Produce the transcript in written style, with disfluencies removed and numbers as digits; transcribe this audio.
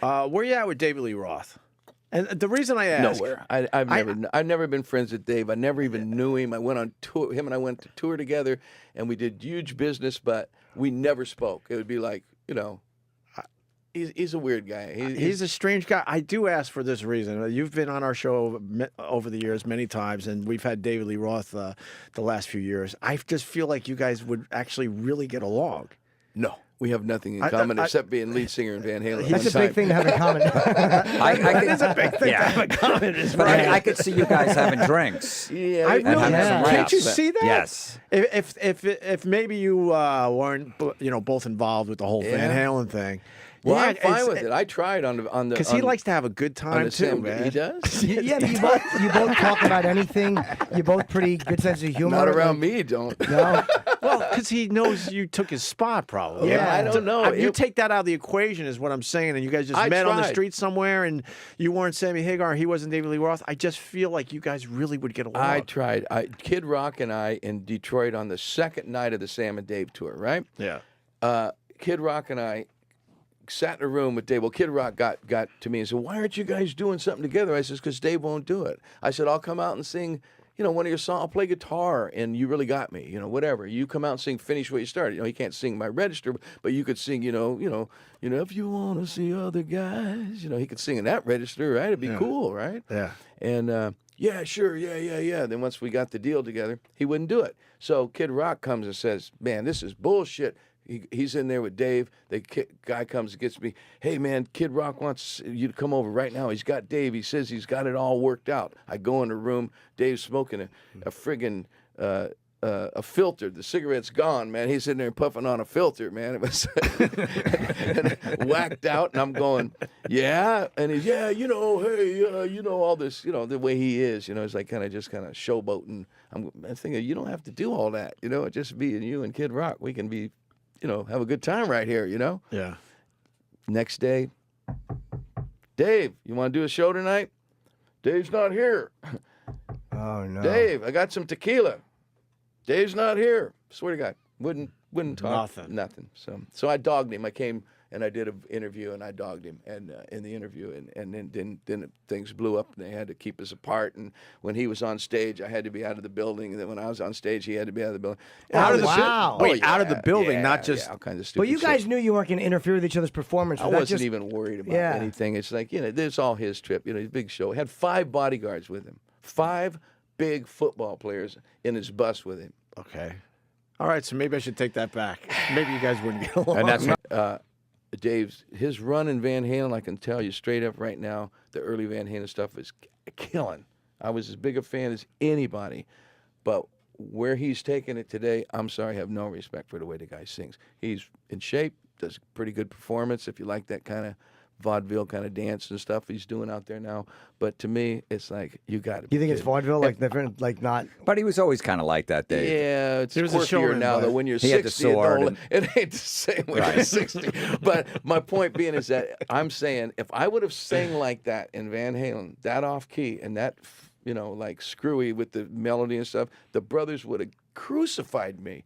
Where you at with David Lee Roth? And the reason I ask, Nowhere. I've never been friends with Dave. I never even knew him. I went on tour. Him and I went to tour together, and we did huge business, but we never spoke. It would be like, he's a weird guy. He's a strange guy. I do ask for this reason. You've been on our show over the years many times, and we've had David Lee Roth the last few years. I just feel like you guys would actually really get along. No. We have nothing in common except being lead singer in Van Halen. That's a big thing to have in common. That is a big thing to have in common. Is right. I could see you guys having drinks. Yeah, and having some laughs. Can't you see that? Yes. If maybe you weren't both involved with the whole Van Halen thing. Well, I'm fine with it. I tried on the because he likes to have a good time too, man. He does. Yeah, you both talk about anything. You both pretty good sense of humor. Not around me, don't. No. Well, because he knows you took his spot, probably. Yeah, I don't know. You take that out of the equation, is what I'm saying, and you guys just met on the street somewhere, and you weren't Sammy Hagar, he wasn't David Lee Roth. I just feel like you guys really would get along. I tried. Kid Rock and I in Detroit on the second night of the Sam and Dave tour, right? Yeah. Kid Rock and I sat in a room with Dave. Well, Kid Rock got to me and said, "Why aren't you guys doing something together?" I said, "Because Dave won't do it." I said, "I'll come out and sing, one of your songs. I'll play guitar, and You Really Got Me, whatever. You come out and sing, finish what you started. He can't sing my register, but you could sing, if you want to see other guys, he could sing in that register, right? It'd be cool, right? Yeah. And yeah, sure, yeah. Then once we got the deal together, he wouldn't do it. So Kid Rock comes and says, "Man, this is bullshit." He's in there with Dave. The guy comes and gets me. "Hey, man, Kid Rock wants you to come over right now. He's got Dave. He says he's got it all worked out." I go in the room. Dave's smoking a friggin' a filter. The cigarette's gone, man. He's sitting there puffing on a filter, man. It was whacked out, and I'm going, "Yeah." And he's, "Yeah, hey, all this, the way he is, it's like kind of showboating." I'm thinking, you don't have to do all that, it just be you and Kid Rock. We can be, have a good time right here, Yeah. Next day, "Dave, you want to do a show tonight?" "Dave's not here." Oh no. "Dave, I got some tequila." "Dave's not here." Swear to God, wouldn't talk. Nothing. So I dogged him. I came and I did an interview, and I dogged him, and in the interview, and then things blew up, and they had to keep us apart. And when he was on stage, I had to be out of the building, and then when I was on stage, he had to be out of the building. Out of the wow. Wait, out of the building, not just all kinds of stupid. But you guys shit. knew you weren't going to interfere with each other's performance. I wasn't even worried about Yeah. anything. It's like, it's all his trip. His big show. He had 5 bodyguards with him. 5 big football players in his bus with him. Okay. All right, so maybe I should take that back. Maybe you guys wouldn't get along. And that's His run in Van Halen, I can tell you straight up right now, the early Van Halen stuff is killing. I was as big a fan as anybody, but where he's taking it today, I'm sorry, I have no respect for the way the guy sings. He's in shape, does a pretty good performance, if you like that kind of vaudeville kind of dance and stuff he's doing out there now. But to me, it's like, you got to be You think it's kidding. vaudeville, like different, like not? But he was always kind of like that, Dave. Yeah, it's There was a show quirkier in, now, though. When you're he had the 60, sword it ain't the same when you're 60. But my point being is that I'm saying, if I would have sang like that in Van Halen, that off-key, and that, like screwy with the melody and stuff, the brothers would have crucified me.